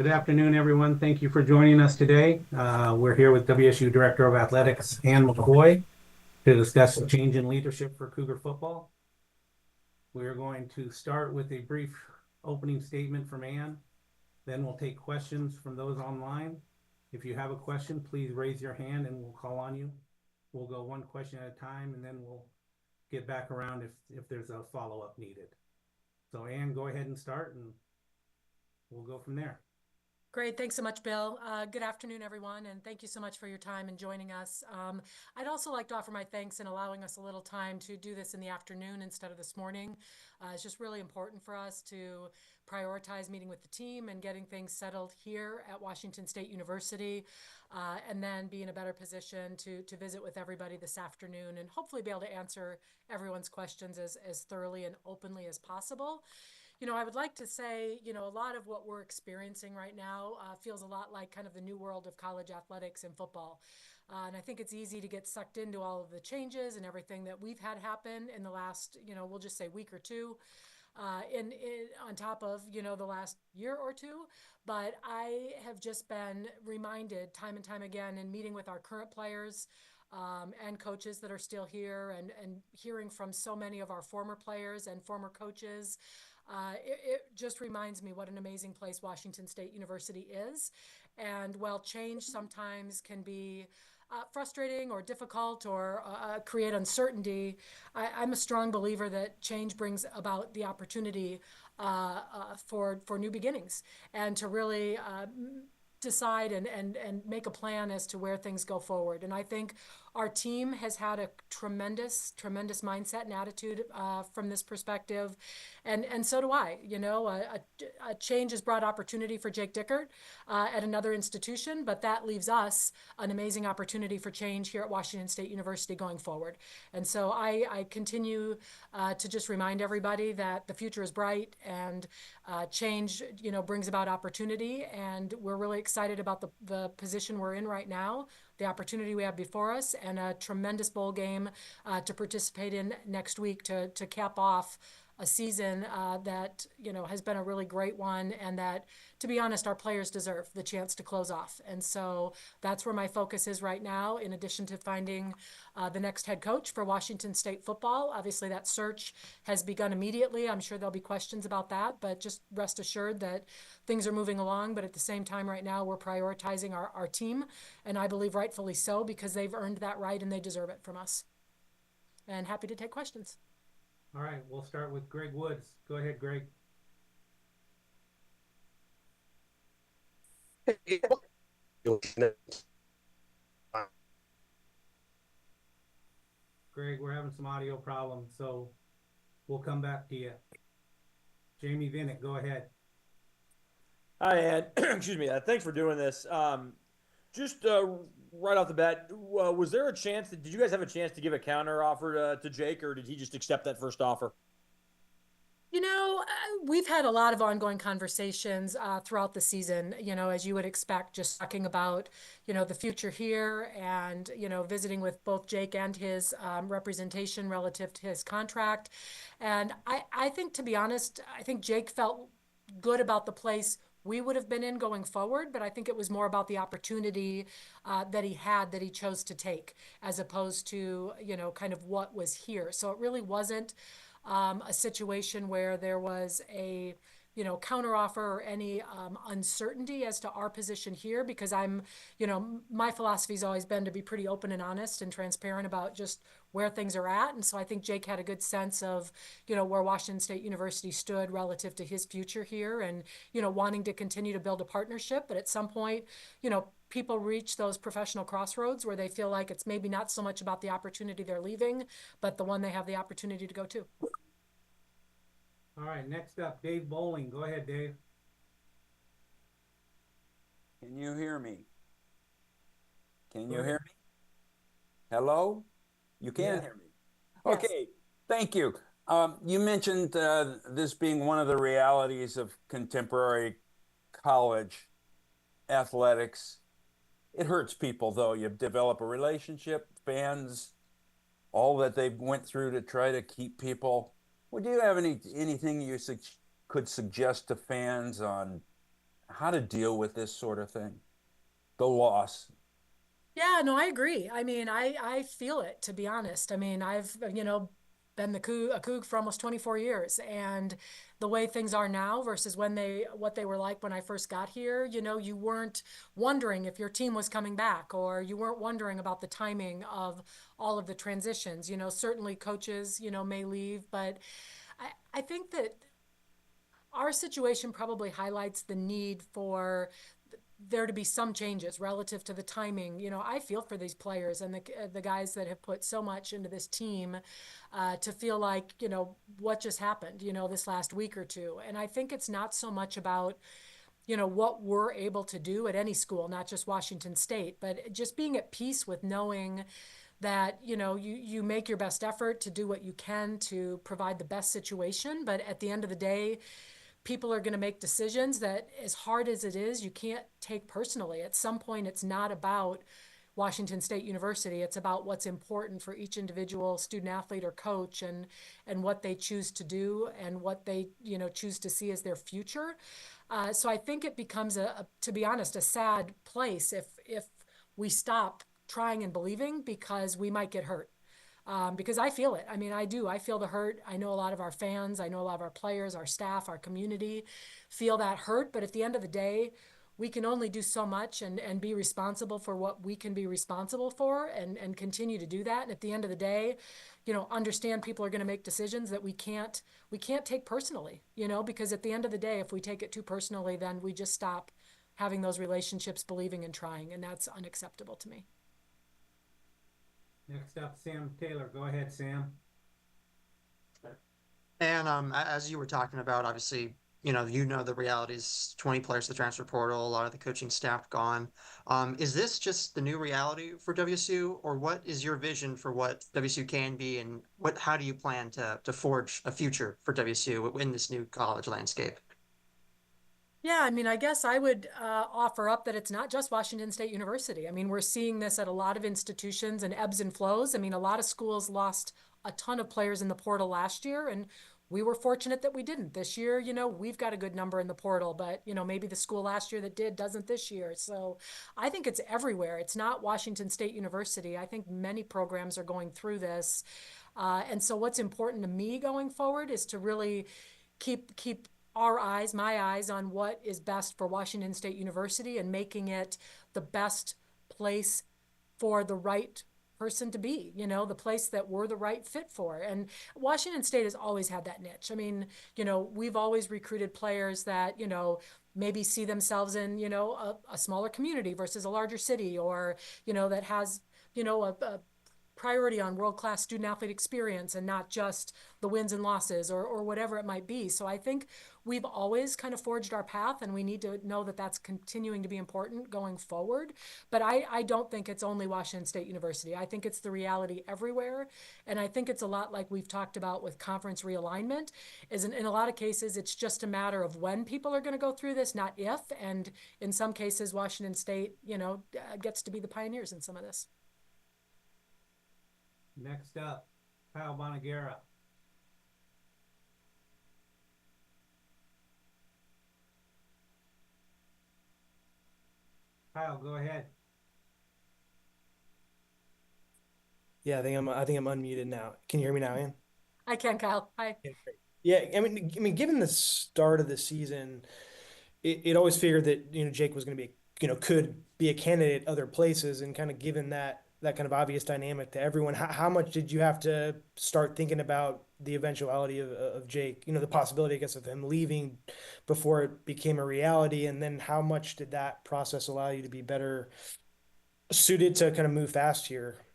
Good afternoon, everyone. Thank you for joining us today. We're here with WSU Director of Athletics, Ann McCoy, to discuss the change in leadership for Cougar football. We are going to start with a brief opening statement from Ann. Then we'll take questions from those online. If you have a question, please raise your hand and we'll call on you. We'll go one question at a time and then we'll get back around if there's a follow-up needed. So Ann, go ahead and start and we'll go from there. Great. Thanks so much, Bill. Good afternoon, everyone, and thank you so much for your time and joining us. I'd also like to offer my thanks in allowing us a little time to do this in the afternoon instead of this morning. It's just really important for us to prioritize meeting with the team and getting things settled here at Washington State University, and then be in a better position to visit with everybody this afternoon and hopefully be able to answer everyone's questions as thoroughly and openly as possible. I would like to say, a lot of what we're experiencing right now feels a lot like kind of the new world of college athletics and football. And I think it's easy to get sucked into all of the changes and everything that we've had happen in the last, we'll just say week or two, on top of, the last year or two. But I have just been reminded time and time again in meeting with our current players, and coaches that are still here and hearing from so many of our former players and former coaches. It just reminds me what an amazing place Washington State University is. And while change sometimes can be frustrating or difficult or create uncertainty, I'm a strong believer that change brings about the opportunity for new beginnings and to really decide and make a plan as to where things go forward. And I think our team has had a tremendous mindset and attitude from this perspective, and so do I. A change has brought opportunity for Jake Dickert at another institution, but that leaves us an amazing opportunity for change here at Washington State University going forward. And so I continue to just remind everybody that the future is bright and change, brings about opportunity, and we're really excited about the position we're in right now, the opportunity we have before us, and a tremendous bowl game to participate in next week to cap off a season that has been a really great one, and that, to be honest, our players deserve the chance to close off. And so that's where my focus is right now, in addition to finding the next head coach for Washington State football. Obviously, that search has begun immediately. I'm sure there'll be questions about that, but just rest assured that things are moving along. But at the same time, right now, we're prioritizing our team, and I believe rightfully so, because they've earned that right and they deserve it from us. And happy to take questions. All right, we'll start with Greg Woods. Go ahead, Greg. Greg, we're having some audio problems, so we'll come back to you. Jamie Vinnick, go ahead. Hi, Ed. Excuse me. Thanks for doing this. Just right off the bat, was there a chance did you guys have a chance to give a counter offer to Jake, or did he just accept that first offer? We've had a lot of ongoing conversations throughout the season, as you would expect, just talking about, the future here and, visiting with both Jake and his representation relative to his contract. And I think, to be honest, I think Jake felt good about the place we would have been in going forward, but I think it was more about the opportunity that he chose to take, as opposed to, kind of what was here. So it really wasn't a situation where there was a counteroffer or any uncertainty as to our position here, because my philosophy has always been to be pretty open and honest and transparent about just where things are at. And so I think Jake had a good sense of, where Washington State University stood relative to his future here, and, wanting to continue to build a partnership. But at some point, people reach those professional crossroads where they feel like it's maybe not so much about the opportunity they're leaving, but the one they have the opportunity to go to. All right, next up, Dave Bowling. Go ahead, Dave. Can you hear me? Can you hear me? Hello? You can hear me? Yes. Okay, thank you. You mentioned this being one of the realities of contemporary college athletics. It hurts people, though. You develop a relationship, fans, all that they went through to try to keep people. Would you have anything you could suggest to fans on how to deal with this sort of thing, the loss. Yeah, no, I agree. I mean, I feel it, to be honest. I mean, I've, been a Coug for almost 24 years, and the way things are now versus what they were like when I first got here, you weren't wondering if your team was coming back, or you weren't wondering about the timing of all of the transitions. Certainly coaches, may leave, but I think that our situation probably highlights the need for there to be some changes relative to the timing. I feel for these players and the guys that have put so much into this team, to feel like, what just happened, this last week or two. And I think it's not so much about, what we're able to do at any school, not just Washington State, but just being at peace with knowing that, you make your best effort to do what you can to provide the best situation. But at the end of the day, people are going to make decisions that, as hard as it is, you can't take personally. At some point, it's not about Washington State University. It's about what's important for each individual student athlete or coach, and what they choose to do and what they, choose to see as their future. So I think it becomes to be honest, a sad place if we stop trying and believing because we might get hurt. Because I feel it. I mean, I do. I feel the hurt. I know a lot of our fans, I know a lot of our players, our staff, our community feel that hurt. But at the end of the day, we can only do so much, and be responsible for what we can be responsible for, and continue to do that. And at the end of the day, understand people are going to make decisions that we can't take personally, because at the end of the day, if we take it too personally, then we just stop having those relationships, believing and trying. And that's unacceptable to me. Next up, Sam Taylor. Go ahead, Sam. And as you were talking about, obviously, the realities, 20 players to the transfer portal, a lot of the coaching staff gone. Is this just the new reality for WSU, or what is your vision for what WSU can be, and how do you plan to forge a future for WSU in this new college landscape? Yeah, I mean, I guess I would offer up that it's not just Washington State University. I mean, we're seeing this at a lot of institutions, and ebbs and flows. I mean, a lot of schools lost a ton of players in the portal last year, and we were fortunate that we didn't. This year, we've got a good number in the portal, but, maybe the school last year that did doesn't this year. So I think it's everywhere. It's not Washington State University. I think many programs are going through this. And so what's important to me going forward is to really keep my eyes on what is best for Washington State University, and making it the best place for the right person to be, the place that we're the right fit for. And Washington State has always had that niche. I mean, we've always recruited players that, maybe see themselves in, a smaller community versus a larger city, or, that has, a priority on world-class student athlete experience, and not just the wins and losses, or whatever it might be. So I think we've always kind of forged our path, and we need to know that that's continuing to be important going forward. But I don't think it's only Washington State University. I think it's the reality everywhere. And I think it's a lot like we've talked about with conference realignment, is in a lot of cases, it's just a matter of when people are going to go through this, not if. And in some cases, Washington State, gets to be the pioneers in some of this. Next up, Kyle Bonagera. Kyle, go ahead. Yeah, I think I'm unmuted now. Can you hear me now, Ian? I can, Kyle. Hi. Yeah, great. Yeah, I mean, given the start of the season, it always figured that Jake was going to be could be a candidate other places, and kind of given that kind of obvious dynamic to everyone, how much did you have to start thinking about the eventuality of Jake? The possibility, I guess, of him leaving before it became a reality, and then how much did that process allow you to be better suited to kind of move fast here,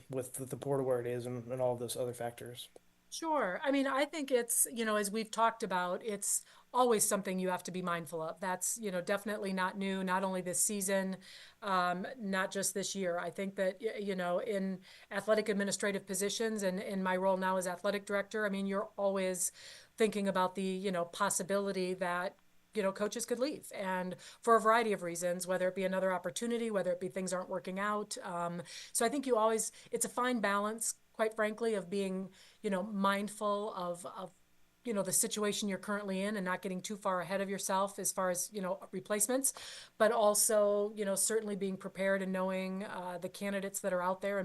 with the portal where it is, and all of those other factors? Sure. I mean, I think it's, as we've talked about, it's always something you have to be mindful of. That's, definitely not new, not only this season, not just this year. I think that, in athletic administrative positions, and in my role now as athletic director, I mean, you're always thinking about the, possibility that, coaches could leave, and for a variety of reasons, whether it be another opportunity, whether it be things aren't working out. So I think it's a fine balance, quite frankly, of being, mindful of the situation you're currently in and not getting too far ahead of yourself as far as, replacements, but also, certainly being prepared and knowing the candidates that are out there.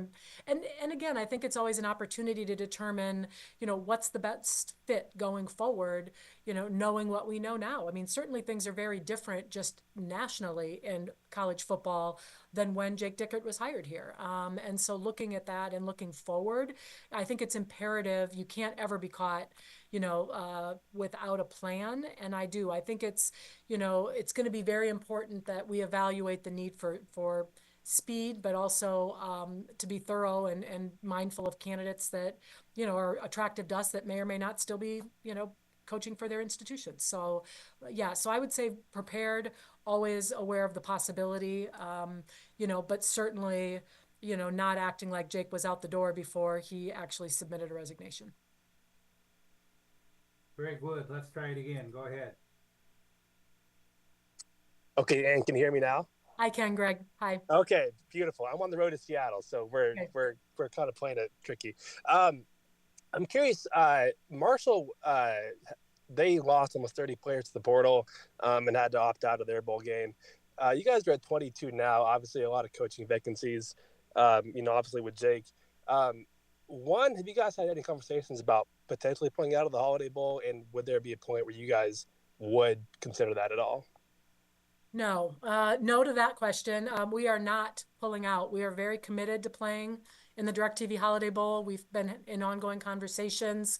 And again, I think it's always an opportunity to determine, what's the best fit going forward, knowing what we know now. I mean, certainly things are very different just nationally in college football than when Jake Dickert was hired here. And so looking at that and looking forward, I think it's imperative. You can't ever be caught, without a plan. And I think it's, it's going to be very important that we evaluate the need for speed, but also to be thorough and mindful of candidates that, are attractive to us that may or may not still be, coaching for their institutions. So yeah, so I would say prepared, always aware of the possibility, but certainly, not acting like Jake was out the door before he actually submitted a resignation. Very good. Let's try it again. Go ahead. Okay, and can you hear me now? I can, Greg. Hi. Okay, beautiful. I'm on the road to Seattle, so we're Okay. we're kind of playing it tricky. I'm curious. Marshall, they lost almost 30 players to the portal, and had to opt out of their bowl game. You guys are at 22 now. Obviously, a lot of coaching vacancies. Obviously with Jake. One, have you guys had any conversations about potentially pulling out of the Holiday Bowl, and would there be a point where you guys would consider that at all? No, no to that question. We are not pulling out. We are very committed to playing in the DirecTV Holiday Bowl. We've been in ongoing conversations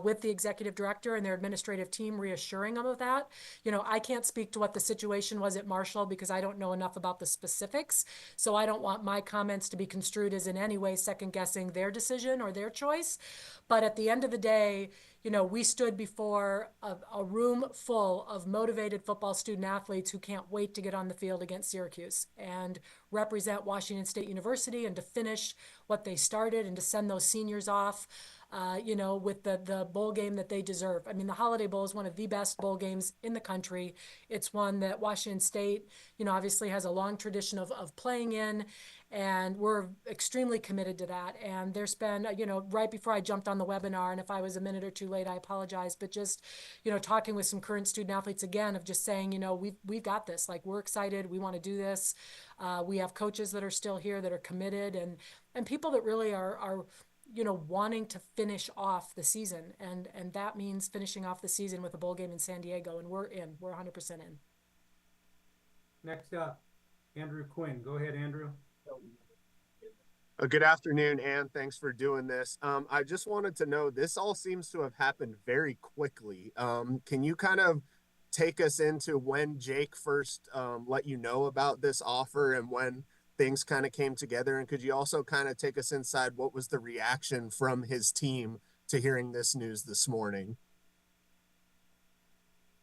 with the executive director and their administrative team, reassuring them of that. I can't speak to what the situation was at Marshall because I don't know enough about the specifics. So I don't want my comments to be construed as in any way second guessing their decision or their choice. But at the end of the day, we stood before a room full of motivated football student athletes who can't wait to get on the field against Syracuse and represent Washington State University and to finish what they started and to send those seniors off, with the bowl game that they deserve. I mean, the Holiday Bowl is one of the best bowl games in the country. It's one that Washington State, obviously has a long tradition of playing in. And we're extremely committed to that. And there's been, right before I jumped on the webinar, and if I was a minute or two late, I apologize, but just, talking with some current student athletes again of just saying, we've got this, like, we're excited. We want to do this. We have coaches that are still here that are committed and people that really are wanting to finish off the season. And that means finishing off the season with a bowl game in San Diego. And we're 100% in. Next up, Andrew Quinn. Go ahead, Andrew. Good afternoon, Ann. Thanks for doing this. I just wanted to know, this all seems to have happened very quickly. Can you kind of take us into when Jake first let you know about this offer and when things kind of came together? And could you also kind of take us inside what was the reaction from his team to hearing this news this morning?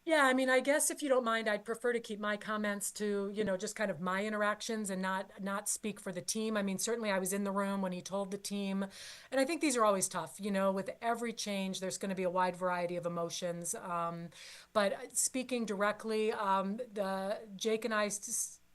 Yeah, I mean, I guess if you don't mind, I'd prefer to keep my comments to, just kind of my interactions and not speak for the team. I mean, certainly I was in the room when he told the team, and I think these are always tough. With every change, there's going to be a wide variety of emotions. But speaking directly, the Jake and I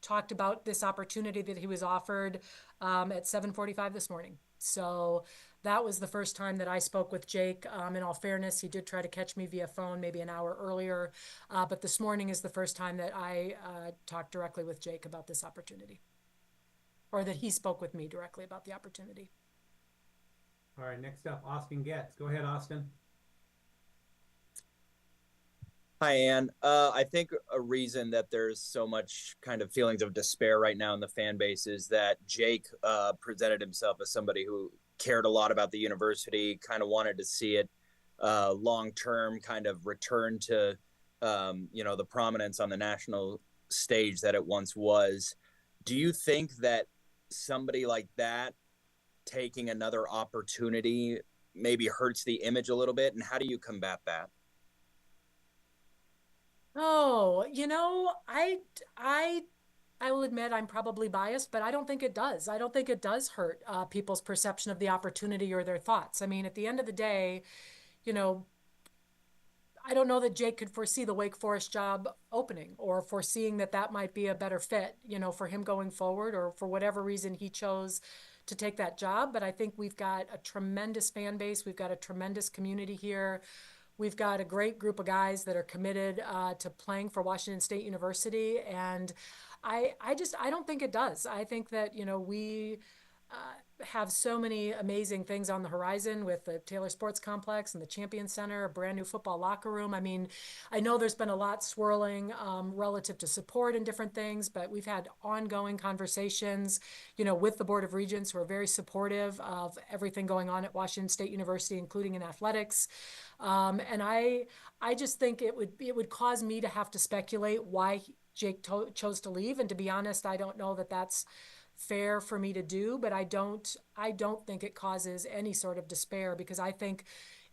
talked about this opportunity that he was offered at 7:45 this morning. So that was the first time that I spoke with Jake. In all fairness, he did try to catch me via phone maybe an hour earlier. But this morning is the first time that I talked directly with Jake about this opportunity, or that he spoke with me directly about the opportunity. All right, next up, Austin Getz. Go ahead, Austin. Hi, Ann. I think a reason that there's so much kind of feelings of despair right now in the fan base is that Jake presented himself as somebody who cared a lot about the university, kind of wanted to see it long-term kind of return to, the prominence on the national stage that it once was. Do you think that somebody like that taking another opportunity maybe hurts the image a little bit? And how do you combat that? Oh, I will admit I'm probably biased, but I don't think it does. I don't think it does hurt people's perception of the opportunity or their thoughts. I mean, at the end of the day, I don't know that Jake could foresee the Wake Forest job opening or foreseeing that might be a better fit, for him going forward, or for whatever reason he chose to take that job. But I think we've got a tremendous fan base. We've got a tremendous community here. We've got a great group of guys that are committed to playing for Washington State University, and I don't think it does. I think that, we have so many amazing things on the horizon with the Taylor Sports Complex and the Champion Center, a brand new football locker room. I mean, I know there's been a lot swirling relative to support and different things, but we've had ongoing conversations, with the Board of Regents, who are very supportive of everything going on at Washington State University, including in athletics. And I just think it would cause me to have to speculate why Jake chose to leave. And to be honest, I don't know that that's fair for me to do, but I don't think it causes any sort of despair, because I think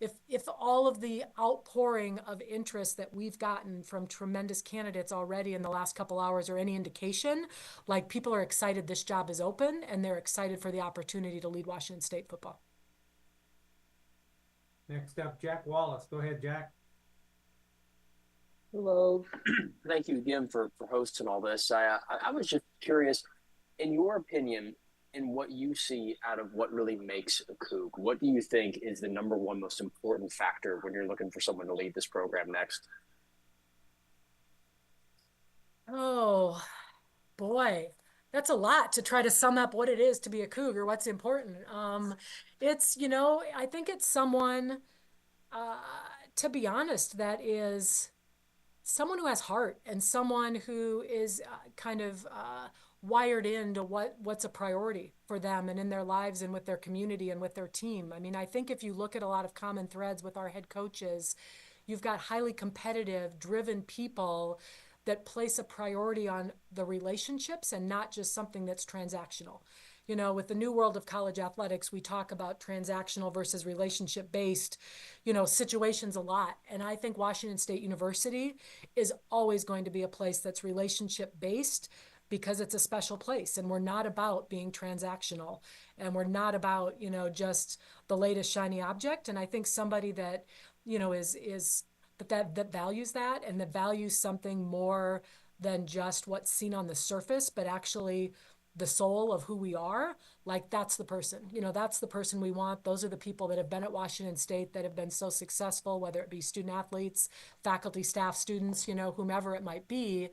if all of the outpouring of interest that we've gotten from tremendous candidates already in the last couple hours are any indication, like, people are excited this job is open and they're excited for the opportunity to lead Washington State football. Next up, Jack Wallace. Go ahead, Jack. Hello. Thank you again for hosting all this. I was just curious, in your opinion, in what you see out of what really makes a Coug, what do you think is the number one most important factor when you're looking for someone to lead this program next? Oh, boy. That's a lot to try to sum up what it is to be a Cougar, what's important. It's, I think it's someone, to be honest, that is someone who has heart and someone who is kind of wired into what's a priority for them and in their lives and with their community and with their team. I mean, I think if you look at a lot of common threads with our head coaches, you've got highly competitive, driven people that place a priority on the relationships and not just something that's transactional. With the new world of college athletics, we talk about transactional versus relationship based, situations a lot. And I think Washington State University is always going to be a place that's relationship based, because it's a special place, and we're not about being transactional, and we're not about, just the latest shiny object. And I think somebody that, is that values that, and that values something more than just what's seen on the surface, but actually the soul of who we are, like, that's the person. That's the person we want. Those are the people that have been at Washington State that have been so successful, whether it be student athletes, faculty, staff, students, whomever it might be,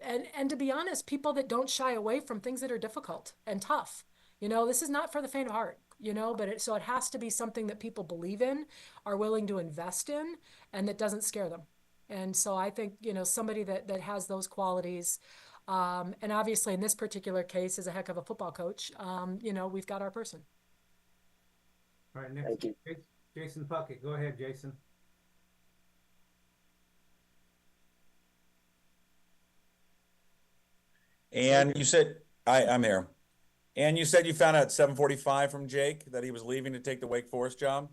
and to be honest, people that don't shy away from things that are difficult and tough. This is not for the faint of heart, but so it has to be something that people believe in, are willing to invest in, and that doesn't scare them. And so I think, somebody that has those qualities, and obviously in this particular case is a heck of a football coach, we've got our person. All right, next, Thank you. Jason Puckett. Go ahead, Jason. And you said, I'm here. And you said you found out at 7:45 from Jake that he was leaving to take the Wake Forest job?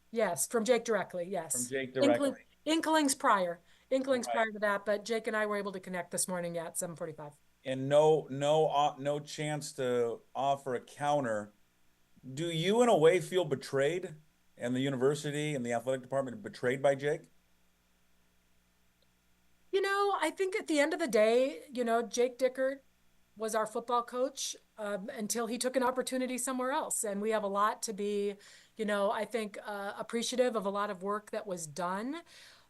Yes, from Jake directly, yes. From Jake directly. Inklings prior Right. to that, but Jake and I were able to connect this morning at 7:45. And no chance to offer a counter. Do you in a way feel betrayed, and the university and the athletic department betrayed by Jake? I think at the end of the day, Jake Dickert was our football coach until he took an opportunity somewhere else. And we have a lot to be, I think, appreciative of a lot of work that was done.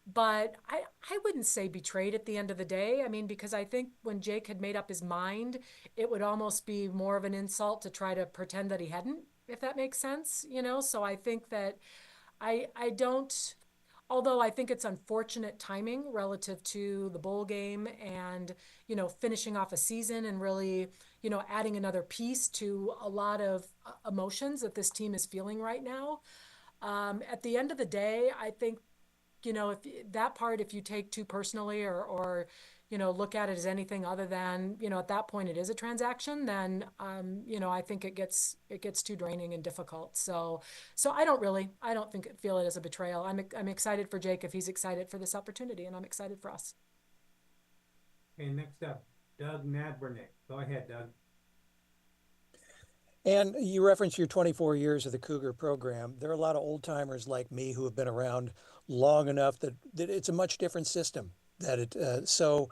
But I wouldn't say betrayed at the end of the day. I mean, because I think when Jake had made up his mind, it would almost be more of an insult to try to pretend that he hadn't, if that makes sense, So I think that I don't, although I think it's unfortunate timing relative to the bowl game and, finishing off a season and really, adding another piece to a lot of emotions that this team is feeling right now. At the end of the day, I think, if that part, if you take too personally or look at it as anything other than, at that point it is a transaction, then, I think it gets too draining and difficult. So I don't feel it as a betrayal. I'm excited for Jake if he's excited for this opportunity, and I'm excited for us. Okay, next up, Doug Nadbernick. Go ahead, Doug. And you reference your 24 years of the Cougar program. There are a lot of old timers like me who have been around long enough that it's a much different system. Do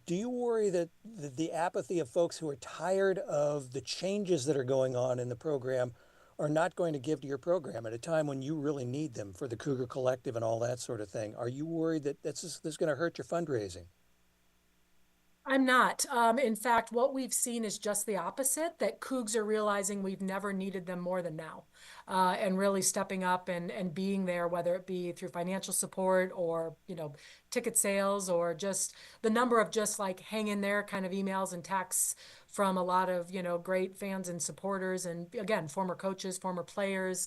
you worry that the apathy of folks who are tired of the changes that are going on in the program are not going to give to your program at a time when you really need them for the Cougar Collective and all that sort of thing. Are you worried that this is going to hurt your fundraising? I'm not. In fact, what we've seen is just the opposite, that Cougs are realizing we've never needed them more than now, and really stepping up and being there, whether it be through financial support or, ticket sales, or just the number of just like hang in there kind of emails and texts from a lot of, great fans and supporters, and again, former coaches, former players.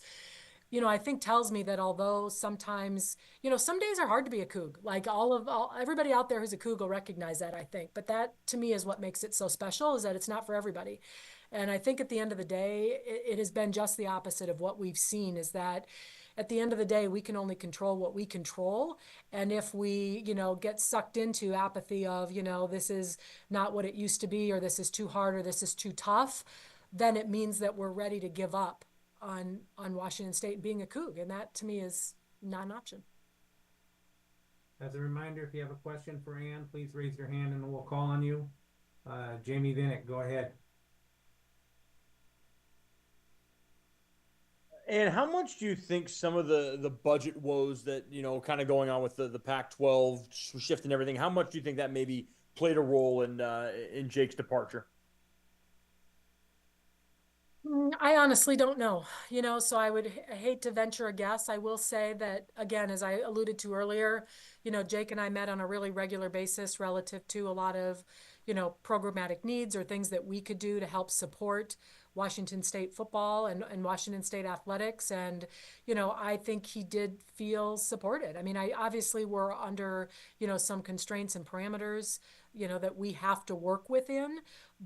I think tells me that although sometimes, some days are hard to be a Coug. Like everybody out there who's a Coug will recognize that, I think. But that to me is what makes it so special, is that it's not for everybody. And I think at the end of the day, it has been just the opposite of what we've seen, is that at the end of the day, we can only control what we control. And if we, get sucked into apathy of, this is not what it used to be, or this is too hard, or this is too tough, then it means that we're ready to give up on Washington State being a Coug, and that to me is not an option. As a reminder, if you have a question for Ann, please raise your hand and we'll call on you. Jamie Vinnick, go ahead. And how much do you think some of the budget woes that, kind of going on with the Pac-12 shift and everything, how much do you think that maybe played a role in Jake's departure? I honestly don't know, so I would hate to venture a guess. I will say that, again, as I alluded to earlier, Jake and I met on a really regular basis relative to a lot of, programmatic needs or things that we could do to help support Washington State football and Washington State athletics. And, I think he did feel supported. I mean, I obviously we're under, some constraints and parameters, that we have to work within.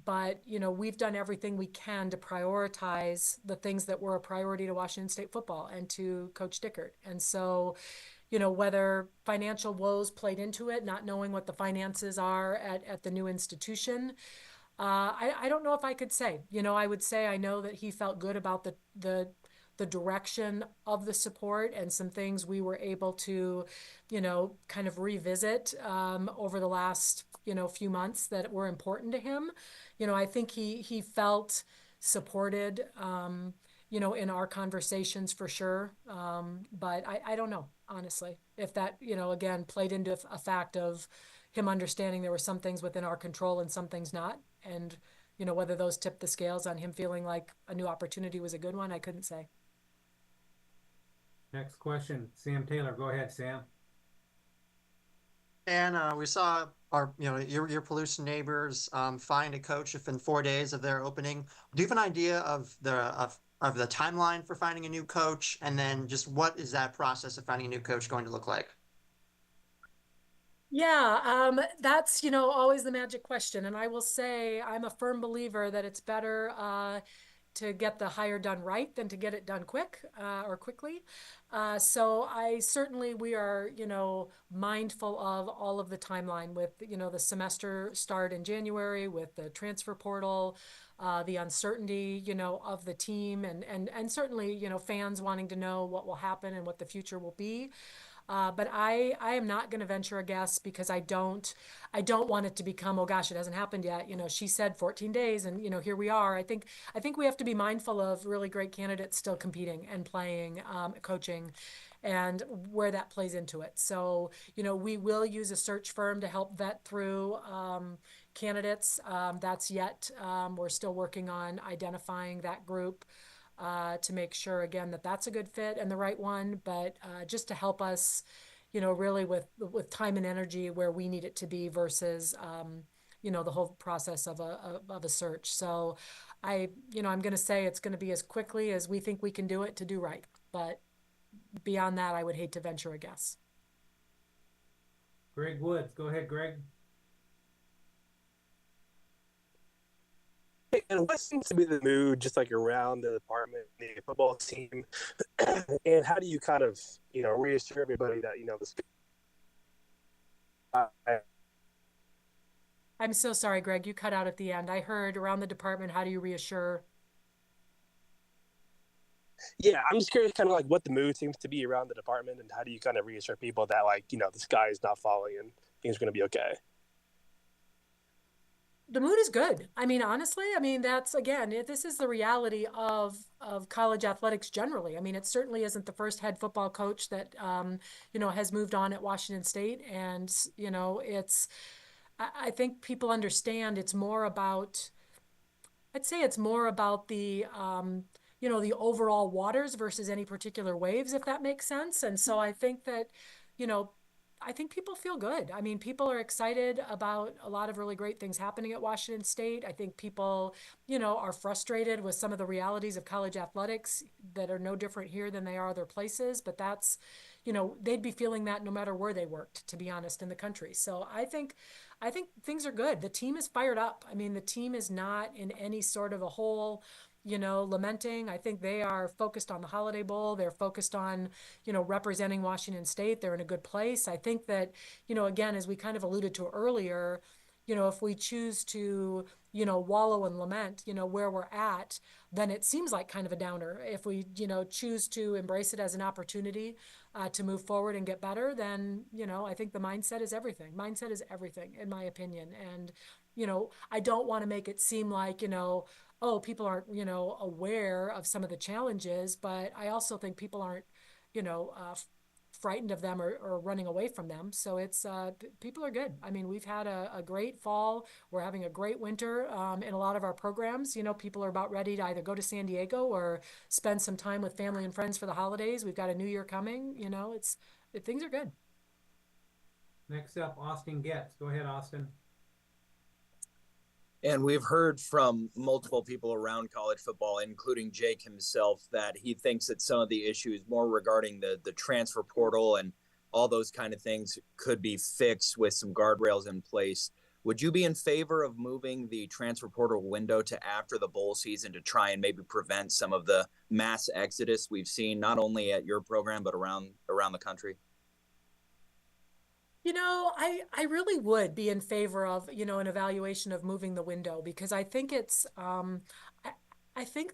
But, we've done everything we can to prioritize the things that were a priority to Washington State football and to Coach Dickert. And so, whether financial woes played into it, not knowing what the finances are at the new institution, I don't know if I could say. I would say I know that he felt good about the direction of the support and some things we were able to, kind of revisit over the last, few months that were important to him. I think he felt supported, in our conversations for sure. But I don't know, honestly, if that, again, played into a fact of him understanding there were some things within our control and some things not. And, whether those tipped the scales on him feeling like a new opportunity was a good one, I couldn't say. Next question, Sam Taylor. Go ahead, Sam. And we saw our, your Palouse neighbors find a coach within 4 days of their opening. Do you have an idea of the timeline for finding a new coach, and then just what is that process of finding a new coach going to look like? Yeah, that's, always the magic question. And I will say I'm a firm believer that it's better to get the hire done right than to get it done or quickly. So we are, mindful of all of the timeline with, the semester start in January, with the transfer portal, the uncertainty, of the team, and certainly, fans wanting to know what will happen and what the future will be. But I am not going to venture a guess, because I don't want it to become, oh gosh, it hasn't happened yet. She said 14 days and, here we are. I think we have to be mindful of really great candidates still competing and playing, coaching, and where that plays into it. So, we will use a search firm to help vet through candidates. That's yet, we're still working on identifying that group. To make sure, again, that that's a good fit and the right one, but just to help us, really with time and energy where we need it to be versus, the whole process of a search. So I'm going to say it's going to be as quickly as we think we can do it to do right. But beyond that, I would hate to venture a guess. Greg Woods, go ahead, Greg. And what seems to be the mood, just like around the department, the football team, and how do you kind of, reassure everybody that this? I'm so sorry, Greg. You cut out at the end. I heard around the department. How do you reassure? Yeah, I'm just curious, kind of like what the mood seems to be around the department, and how do you kind of reassure people that, like, the sky is not falling and things are going to be okay. The mood is good. I mean, honestly, I mean, that's again, this is the reality of college athletics generally. I mean, it certainly isn't the first head football coach that has moved on at Washington State, and it's. I think people understand it's more about. I'd say it's more about the overall waters versus any particular waves, if that makes sense. And so I think that, you know, I think people feel good. I mean, people are excited about a lot of really great things happening at Washington State. I think people, are frustrated with some of the realities of college athletics that are no different here than they are other places. But that's, they'd be feeling that no matter where they worked, to be honest, in the country. So I think things are good. The team is fired up. I mean, the team is not in any sort of a hole, lamenting. I think they are focused on the Holiday Bowl. They're focused on, representing Washington State. They're in a good place. I think that, again, as we kind of alluded to earlier, if we choose to, wallow and lament, where we're at, then it seems like kind of a downer. If we, choose to embrace it as an opportunity to move forward and get better, then, I think the mindset is everything. Mindset is everything, in my opinion. And, I don't want to make it seem like, oh, people aren't, aware of some of the challenges, but I also think people aren't, you know, uh, frightened of them or running away from them. So it's people are good. I mean, we've had a great fall. We're having a great winter in a lot of our programs. People are about ready to either go to San Diego or spend some time with family and friends for the holidays. We've got a new year coming. Things are good. Next up, Austin Getz. Go ahead, Austin. And we've heard from multiple people around college football, including Jake himself, that he thinks that some of the issues more regarding the transfer portal and all those kind of things could be fixed with some guardrails in place. Would you be in favor of moving the transfer portal window to after the bowl season to try and maybe prevent some of the mass exodus we've seen, not only at your program, but around the country? I really would be in favor of, an evaluation of moving the window because I think I think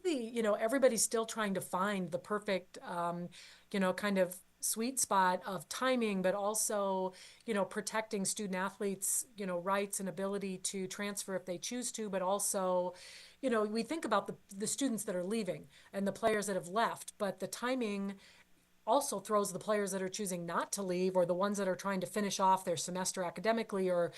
everybody's still trying to find the perfect, kind of sweet spot of timing, but also, protecting student athletes, rights and ability to transfer if they choose to, but also, we think about the students that are leaving and the players that have left, but the timing also throws the players that are choosing not to leave or the ones that are trying to finish off their semester academically or,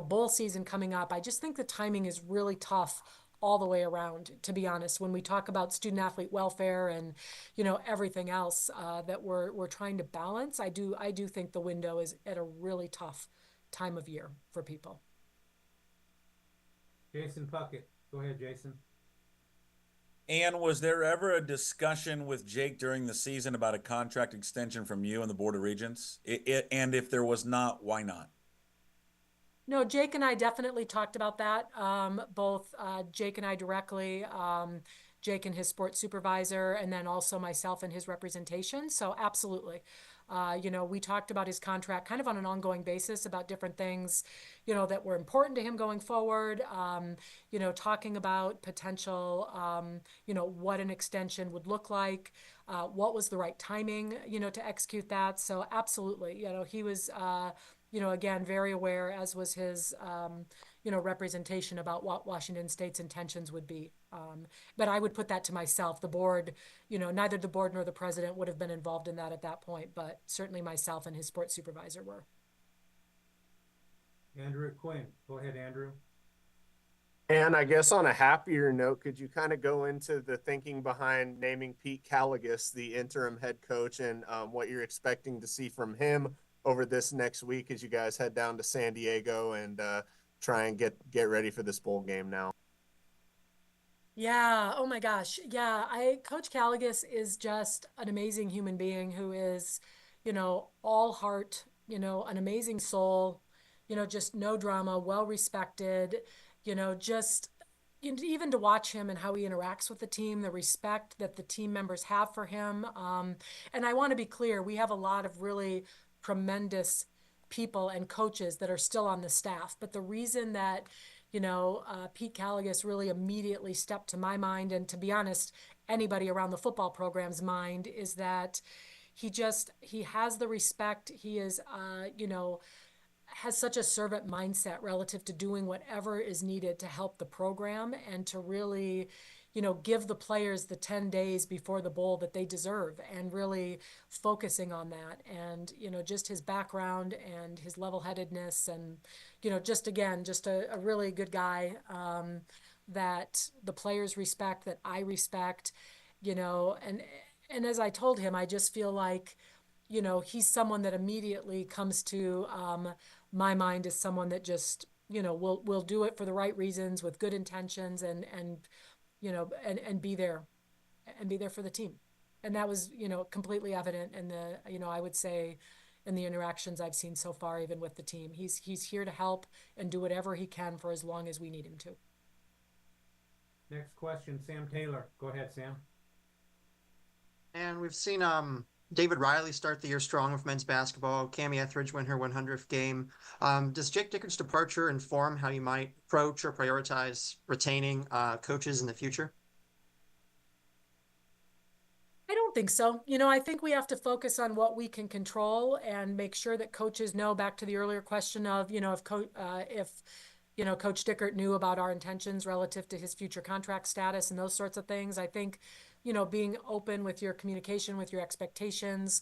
bowl season coming up. I just think the timing is really tough all the way around, to be honest, when we talk about student athlete welfare and, everything else that we're trying to balance. I do think the window is at a really tough time of year for people. Jason Puckett. Go ahead, Jason. And was there ever a discussion with Jake during the season about a contract extension from you and the Board of Regents? And if there was not, why not? No, Jake and I definitely talked about that. Both Jake and I directly, Jake and his sports supervisor, and then also myself and his representation. So absolutely. We talked about his contract kind of on an ongoing basis about different things, that were important to him going forward. Talking about potential, what an extension would look like, what was the right timing, to execute that. So absolutely, he was, again, very aware, as was his, representation about what Washington State's intentions would be. But I would put that to myself. The board, neither the board nor the president would have been involved in that at that point, but certainly myself and his sports supervisor were. Andrew Quinn. Go ahead, Andrew. And I guess on a happier note, could you kind of go into the thinking behind naming Pete Caligas the interim head coach and what you're expecting to see from him over this next week as you guys head down to San Diego and try and get ready for this bowl game now? Yeah. Oh my gosh. Yeah. Coach Caligas is just an amazing human being who is, all heart, an amazing soul, just no drama, well respected, just even to watch him and how he interacts with the team, the respect that the team members have for him. And I want to be clear, we have a lot of really tremendous people and coaches that are still on the staff. But the reason that, Pete Caligas really immediately stepped to my mind, and to be honest, anybody around the football program's mind, is that he has the respect. He is, has such a servant mindset relative to doing whatever is needed to help the program and to really, give the players the 10 days before the bowl that they deserve, and really focusing on that. And, just his background and his level-headedness, and, just again, just a really good guy, that the players respect, that I respect, and as I told him, I just feel like, he's someone that immediately comes to my mind as someone that just, will do it for the right reasons with good intentions, and be there for the team. And that was, completely evident in the, I would say, in the interactions I've seen so far, even with the team. He's here to help and do whatever he can for as long as we need him to. Next question, Sam Taylor. Go ahead, Sam. And we've seen David Riley start the year strong with men's basketball. Cami Etheridge win her 100th game. Does Jake Dickert's departure inform how you might approach or prioritize retaining coaches in the future? I don't think so. I think we have to focus on what we can control and make sure that coaches know, back to the earlier question of, if Coach Dickert knew about our intentions relative to his future contract status and those sorts of things. I think, being open with your communication, with your expectations,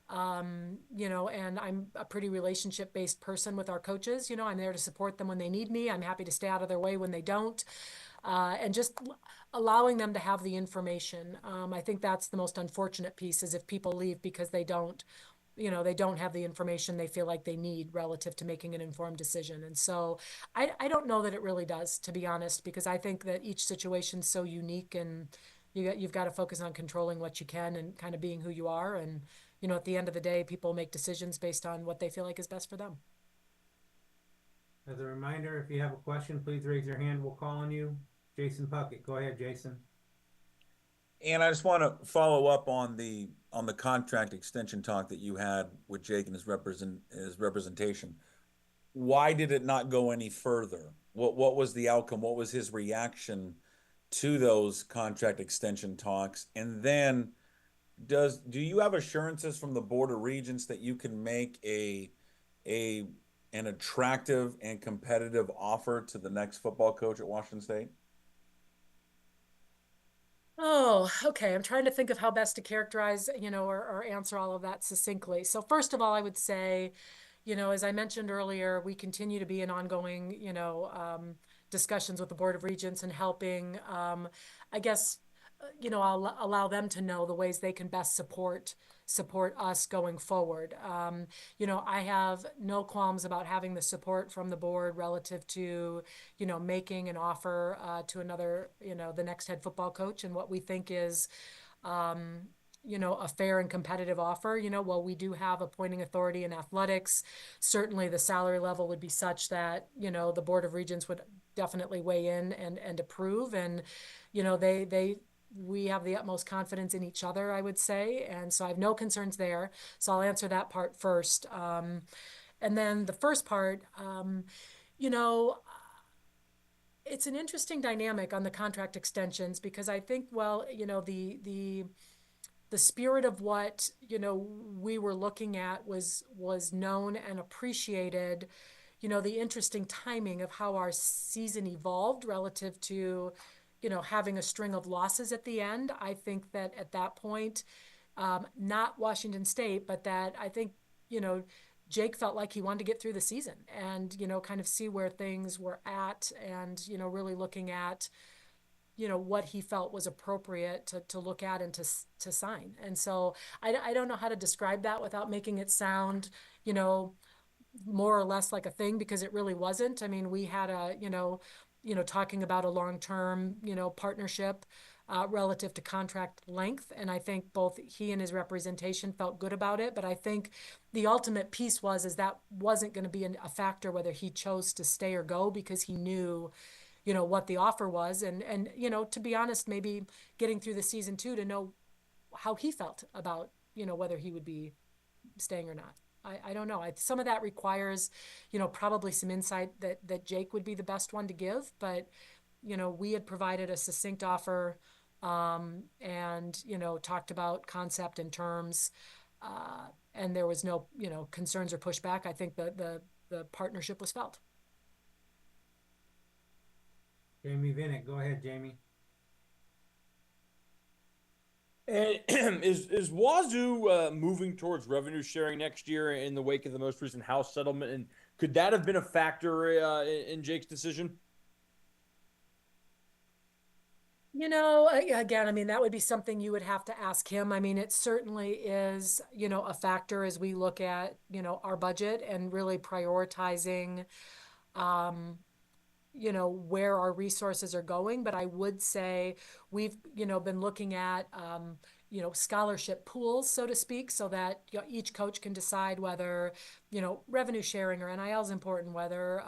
and I'm a pretty relationship-based person with our coaches. I'm there to support them when they need me. I'm happy to stay out of their way when they don't. And just allowing them to have the information. I think that's the most unfortunate piece, is if people leave because they don't have the information they feel like they need relative to making an informed decision. And so I don't know that it really does, to be honest, because I think that each situation's so unique, and you've got to focus on controlling what you can and kind of being who you are. And, at the end of the day, people make decisions based on what they feel like is best for them. As a reminder, if you have a question, please raise your hand. We'll call on you. Jason Puckett. Go ahead, Jason. And I just want to follow up on the contract extension talk that you had with Jake and his representation. Why did it not go any further? What was the outcome? What was his reaction to those contract extension talks? And then do you have assurances from the Board of Regents that you can make an attractive and competitive offer to the next football coach at Washington State? Oh, okay. I'm trying to think of how best to characterize, or answer all of that succinctly. So first of all, I would say, as I mentioned earlier, we continue to be in ongoing, discussions with the Board of Regents and helping, I guess, I'll allow them to know the ways they can best support us going forward. I have no qualms about having the support from the board relative to, making an offer to another, the next head football coach, and what we think is, a fair and competitive offer. While we do have appointing authority in athletics, certainly the salary level would be such that, the Board of Regents would definitely weigh in and approve. And, we have the utmost confidence in each other, I would say. And so I have no concerns there. So I'll answer that part first. And then the first part, it's an interesting dynamic on the contract extensions, because I think, the spirit of what, we were looking at was known and appreciated. The interesting timing of how our season evolved relative to, having a string of losses at the end. I think that at that point, not Washington State, but that I think, Jake felt like he wanted to get through the season and, kind of see where things were at, and, really looking at, what he felt was appropriate to look at and to sign. And so I don't know how to describe that without making it sound, more or less like a thing, because it really wasn't. I mean, we had talking about a long-term, partnership relative to contract length. And I think both he and his representation felt good about it. But I think the ultimate piece is that wasn't going to be a factor whether he chose to stay or go, because he knew, what the offer was. And to be honest, maybe getting through the season too, to know how he felt about, whether he would be staying or not. I don't know. Some of that requires, probably some insight that Jake would be the best one to give. But, we had provided a succinct offer, and, talked about concept and terms, and there was no, concerns or pushback. I think the the partnership was felt. Jamie Vinnick, go ahead, Jamie. And is Wazoo moving towards revenue sharing next year in the wake of the most recent House settlement? And could that have been a factor in Jake's decision? You know, again, I mean, that would be something you would have to ask him. I mean, it certainly is, you know, a factor as we look at, you know, our budget and really prioritizing, you know, where our resources are going. But I would say we've, you know, been looking at, you know, scholarship pools, so to speak, so that you know, each coach can decide whether, you know, revenue sharing or NIL is important, whether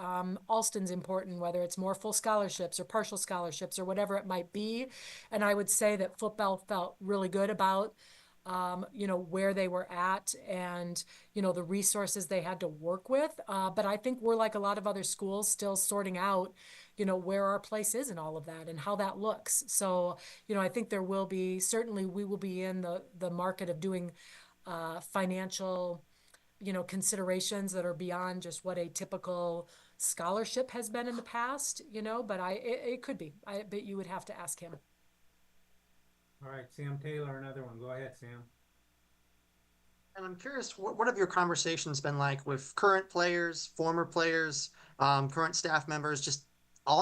Alston's important, whether it's more full scholarships or partial scholarships or whatever it might be. And I would say that football felt really good about you know, where they were at and, you know, the resources they had to work with. But I think we're like a lot of other schools still sorting out, you know, where our place is in all of that and how that looks. So, you know, I think there will be, certainly we will be in the market of doing financial, you know, considerations that are beyond just what a typical scholarship has been in the past, you know, but it could be. I bet you would have to ask him. All right, Sam Taylor, another one. Go ahead, Sam. And I'm curious, what have your conversations been like with current players, former players, current staff members, just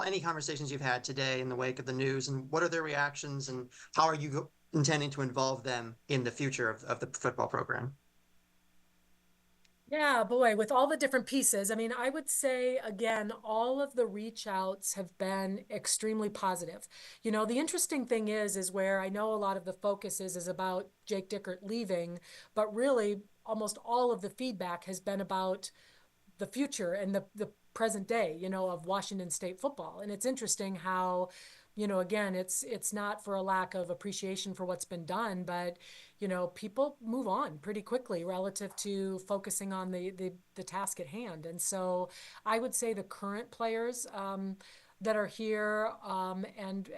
any conversations you've had today in the wake of the news, and what are their reactions, and how are you intending to involve them in the future of the football program? Yeah, boy, with all the different pieces, I mean, I would say, again, all of the reach outs have been extremely positive. You know, the interesting thing is where I know a lot of the focus is about Jake Dickert leaving, but really almost all of the feedback has been about the future and the present day, you know, of Washington State football. And it's interesting how, you know, again, it's not for a lack of appreciation for what's been done, but you know, people move on pretty quickly relative to focusing on the task at hand. And so I would say the current players that are here and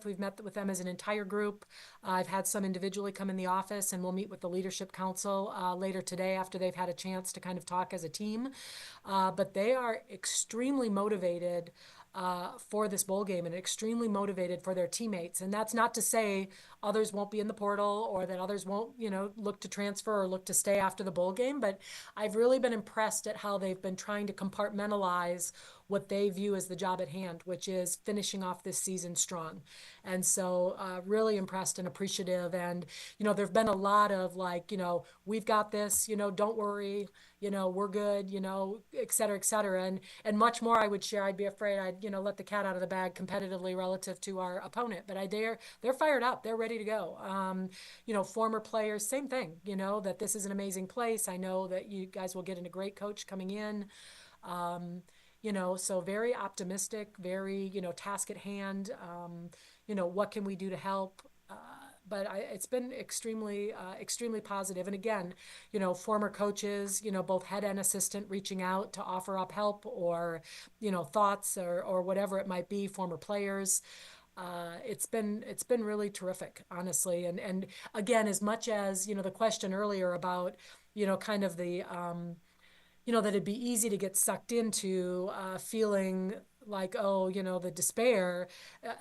we've met with them as an entire group. I've had some individually come in the office, and we'll meet with the leadership council later today after they've had a chance to kind of talk as a team. But they are extremely motivated for this bowl game and extremely motivated for their teammates. And that's not to say others won't be in the portal or that others won't, you know, look to transfer or look to stay after the bowl game. But I've really been impressed at how they've been trying to compartmentalize what they view as the job at hand, which is finishing off this season strong. And so really impressed and appreciative. And, you know, there've been a lot of like, you know, we've got this, you know, don't worry, you know, we're good, you know, et cetera, et cetera. And much more I would share. I'd be afraid I'd, you know, let the cat out of the bag competitively relative to our opponent, but they're fired up. They're ready to go. You know, former players, same thing, you know, that this is an amazing place. I know that you guys will get in a great coach coming in. You know, so very optimistic, very, you know, task at hand. You know, what can we do to help? But it's been extremely positive. And again, you know, former coaches, you know, both head and assistant reaching out to offer up help or, you know, thoughts or whatever it might be, former players. It's been really terrific, honestly. And again, as much as, you know, the question earlier about, you know, kind of the, you know, that it'd be easy to get sucked into feeling like, oh, you know, the despair.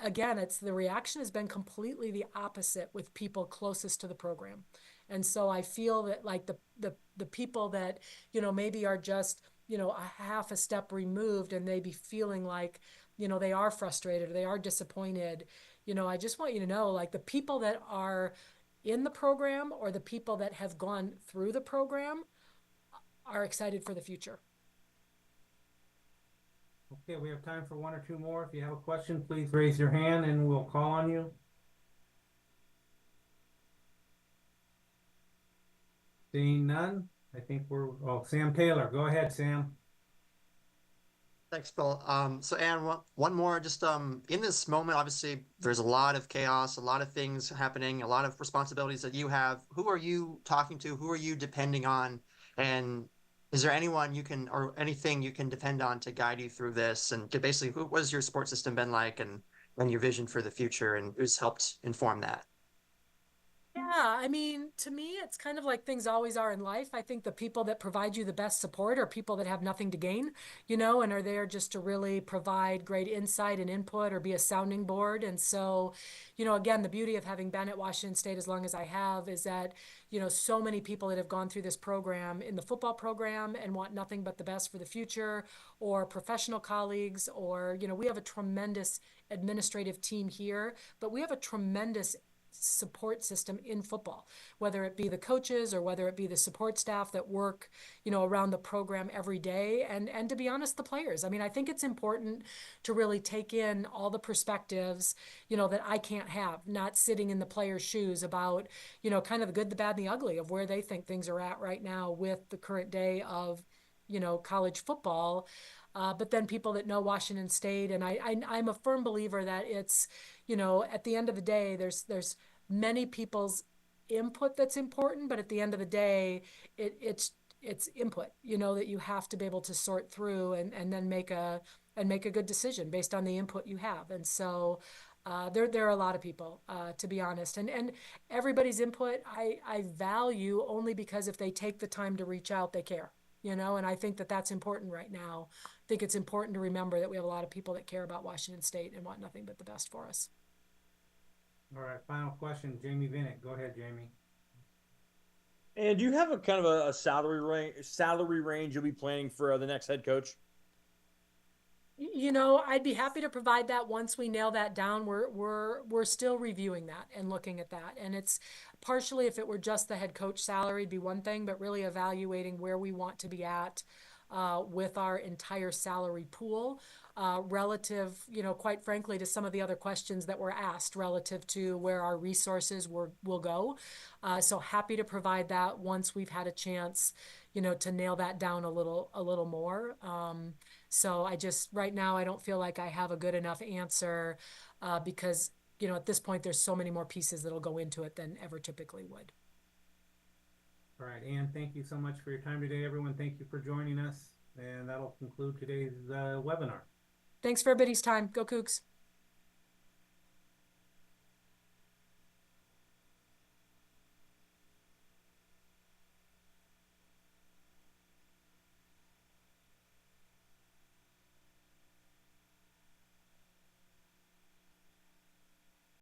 Again, it's the reaction has been completely the opposite with people closest to the program. And so I feel that like the people that, you know, maybe are just, you know, a half a step removed and they be feeling like, you know, they are frustrated or they are disappointed. You know, I just want you to know, like the people that are in the program or the people that have gone through the program are excited for the future. Okay, we have time for one or two more. If you have a question, please raise your hand and we'll call on you. Seeing none, I think Sam Taylor. Go ahead, Sam. Thanks, Bill. So, Ann, one more. Just in this moment, obviously, there's a lot of chaos, a lot of things happening, a lot of responsibilities that you have. Who are you talking to? Who are you depending on? And is there anyone you can, or anything you can depend on to guide you through this? And to basically, what has your support system been like, and your vision for the future, and who's helped inform that? Yeah, I mean, to me, it's kind of like things always are in life. I think the people that provide you the best support are people that have nothing to gain, and are there just to really provide great insight and input or be a sounding board. And so, again, the beauty of having been at Washington State as long as I have is that, so many people that have gone through this program in the football program and want nothing but the best for the future, or professional colleagues, or, we have a tremendous administrative team here, but we have a tremendous support system in football, whether it be the coaches or whether it be the support staff that work, around the program every day. And to be honest, the players. I mean, I think it's important to really take in all the perspectives, that I can't have, not sitting in the players' shoes about, kind of the good, the bad, and the ugly of where they think things are at right now with the current day of, college football. But then people that know Washington State, and I'm a firm believer that it's, at the end of the day, there's many people's input that's important, but at the end of the day, it's input, that you have to be able to sort through and then make a good decision based on the input you have. And so there are a lot of people, to be honest, and everybody's input I value only because if they take the time to reach out, they care. And I think that that's important right now. I think it's important to remember that we have a lot of people that care about Washington State and want nothing but the best for us. All right, final question, Jamie Vinnick. Go ahead, Jamie. And do you have a kind of a salary range you'll be planning for the next head coach? I'd be happy to provide that once we nail that down. We're still reviewing that and looking at that. And it's partially, if it were just the head coach salary, it'd be one thing, but really evaluating where we want to be at with our entire salary pool relative, quite frankly, to some of the other questions that were asked relative to where our resources will go. So happy to provide that once we've had a chance, to nail that down a little more. So right now, I don't feel like I have a good enough answer because, at this point, there's so many more pieces that'll go into it than ever typically would. All right, Ann, thank you so much for your time today, everyone. Thank you for joining us. And that'll conclude today's webinar. Thanks for everybody's time. Go Cougs.